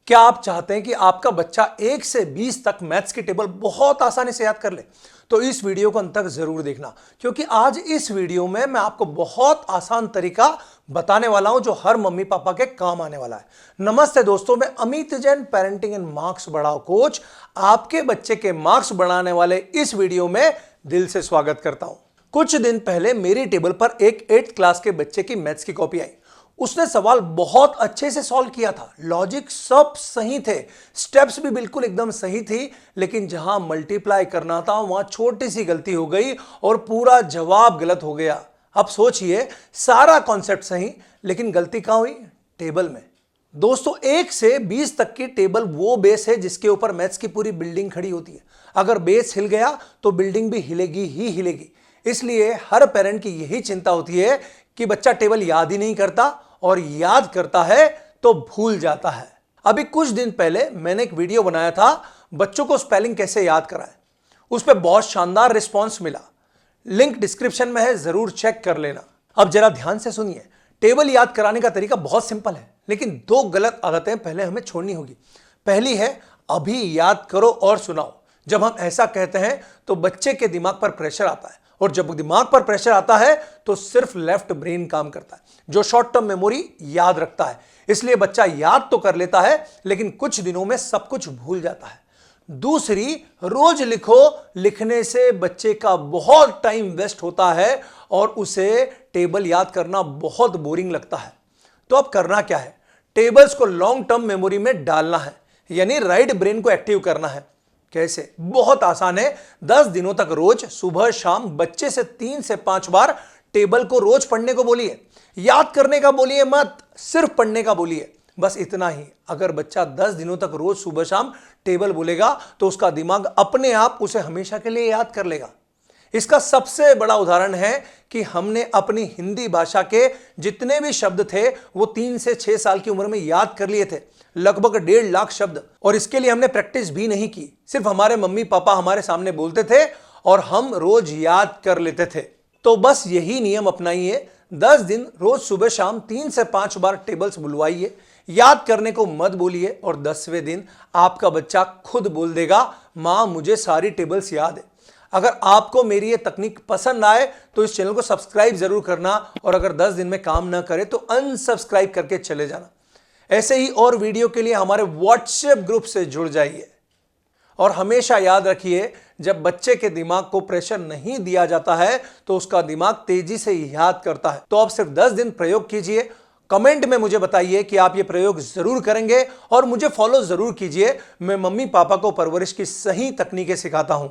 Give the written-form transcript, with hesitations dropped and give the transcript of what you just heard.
क्या आप चाहते हैं कि आपका बच्चा 1 से 20 तक मैथ्स की टेबल बहुत आसानी से याद कर ले? तो इस वीडियो को अंत तक जरूर देखना, क्योंकि आज इस वीडियो में मैं आपको बहुत आसान तरीका बताने वाला हूं जो हर मम्मी पापा के काम आने वाला है। नमस्ते दोस्तों, मैं Amit Jain, parenting and marks बढ़ाओ कोच, आपके बच्चे के मार्क्स बढ़ाने वाले इस वीडियो में दिल से स्वागत करता हूं। कुछ दिन पहले मेरी टेबल पर एक 8th क्लास के बच्चे की मैथ्स की कॉपी आई। उसने सवाल बहुत अच्छे से सॉल्व किया था, लॉजिक सब सही थे, स्टेप्स भी बिल्कुल एकदम सही थी, लेकिन जहां मल्टीप्लाई करना था वहां छोटी सी गलती हो गई और पूरा जवाब गलत हो गया। अब सोचिए, सारा कॉन्सेप्ट सही, लेकिन गलती कहां हुई? टेबल में। दोस्तों, 1 से 20 तक की टेबल वो बेस है जिसके ऊपर मैथ्स की पूरी बिल्डिंग खड़ी होती है। अगर बेस हिल गया तो बिल्डिंग भी हिलेगी ही हिलेगी। इसलिए हर पेरेंट की यही चिंता होती है कि बच्चा टेबल याद ही नहीं करता, और याद करता है तो भूल जाता है। अभी कुछ दिन पहले मैंने एक वीडियो बनाया था, बच्चों को स्पेलिंग कैसे याद कराएं। उस पर बहुत शानदार रिस्पांस मिला। लिंक डिस्क्रिप्शन में है, जरूर चेक कर लेना। अब जरा ध्यान से सुनिए, टेबल याद कराने का तरीका बहुत सिंपल है, लेकिन 2 गलत आदतें पहले हमें छोड़नी होगी। पहली है, अभी याद करो और सुनाओ। जब हम ऐसा कहते हैं तो बच्चे के दिमाग पर प्रेशर आता है, और जब दिमाग पर प्रेशर आता है तो सिर्फ लेफ्ट ब्रेन काम करता है, जो शॉर्ट टर्म मेमोरी याद रखता है। इसलिए बच्चा याद तो कर लेता है, लेकिन कुछ दिनों में सब कुछ भूल जाता है। दूसरी, रोज लिखो। लिखने से बच्चे का बहुत टाइम वेस्ट होता है और उसे टेबल याद करना बहुत बोरिंग लगता है। तो अब करना क्या है? टेबल्स को लॉन्ग टर्म मेमोरी में डालना है, यानी राइट ब्रेन को एक्टिव करना है। कैसे? बहुत आसान है। 10 दिनों तक रोज सुबह शाम बच्चे से 3 से 5 बार टेबल को रोज पढ़ने को बोलिए। याद करने का बोलिए मत, सिर्फ पढ़ने का बोलिए, बस इतना ही। अगर बच्चा 10 दिनों तक रोज सुबह शाम टेबल बोलेगा तो उसका दिमाग अपने आप उसे हमेशा के लिए याद कर लेगा। इसका सबसे बड़ा उदाहरण है कि हमने अपनी हिंदी भाषा के जितने भी शब्द थे वो 3 से 6 साल की उम्र में याद कर लिए थे, लगभग 1.5 लाख शब्द। और इसके लिए हमने प्रैक्टिस भी नहीं की, सिर्फ हमारे मम्मी पापा हमारे सामने बोलते थे और हम रोज याद कर लेते थे। तो बस यही नियम अपनाइए। 10 दिन रोज सुबह शाम 3 से 5 बार टेबल्स बुलवाइए, याद करने को मत बोलिए, और 10वें दिन आपका बच्चा खुद बोल देगा, मां मुझे सारी टेबल्स याद है। अगर आपको मेरी ये तकनीक पसंद आए तो इस चैनल को सब्सक्राइब जरूर करना, और अगर 10 दिन में काम ना करे तो अनसब्सक्राइब करके चले जाना। ऐसे ही और वीडियो के लिए हमारे व्हाट्सएप ग्रुप से जुड़ जाइए। और हमेशा याद रखिए, जब बच्चे के दिमाग को प्रेशर नहीं दिया जाता है तो उसका दिमाग तेजी से याद करता है। तो आप सिर्फ 10 दिन प्रयोग कीजिए। कमेंट में मुझे बताइए कि आप ये प्रयोग जरूर करेंगे, और मुझे फॉलो जरूर कीजिए। मैं मम्मी पापा को परवरिश की सही तकनीकें सिखाता हूं।